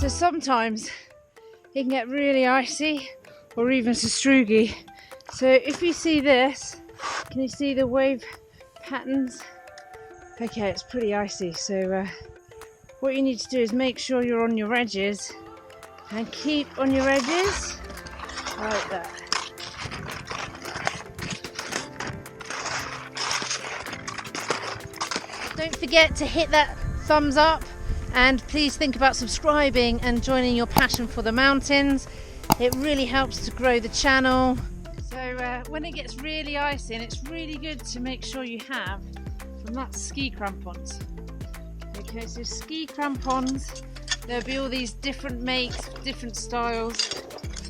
So sometimes it can get really icy or even sastrugi. So if you see this, can you see the wave patterns? Okay, it's pretty icy. So what you need to do is make sure you're on your edges and keep on your edges like that. Don't forget to hit that thumbs up, and please think about subscribing and joining your passion for the mountains. It really helps to grow the channel. So when it gets really icy, and it's really good to make sure you have, and that's ski crampons. Okay, so ski crampons, there'll be all these different makes, different styles.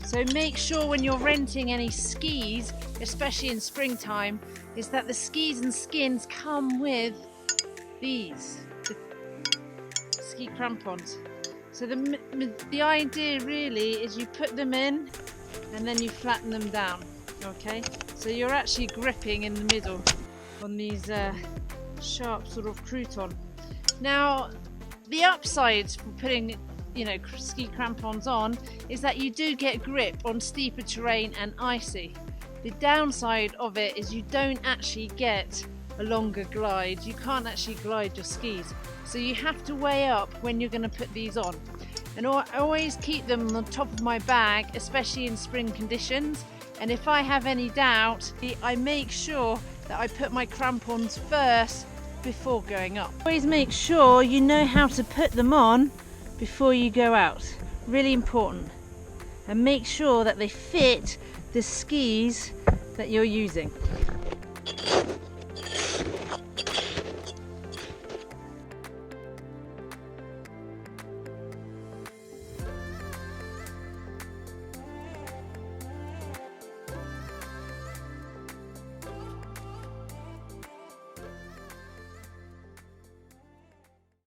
So make sure when you're renting any skis, especially in springtime, is that the skis and skins come with these, the ski crampons. So the idea really is you put them in and then you flatten them down. Okay, so you're actually gripping in the middle on these sharp sort of crouton. Now the upsides for putting, you know, ski crampons on is that you do get grip on steeper terrain and icy. The downside of it is you don't actually get a longer glide. You can't actually glide your skis, so you have to weigh up when you're going to put these on. And I always keep them on the top of my bag, especially in spring conditions. And if I have any doubt, I make sure that I put my crampons first before going up. Always make sure you know how to put them on before you go out. Really important. And make sure that they fit the skis that you're using.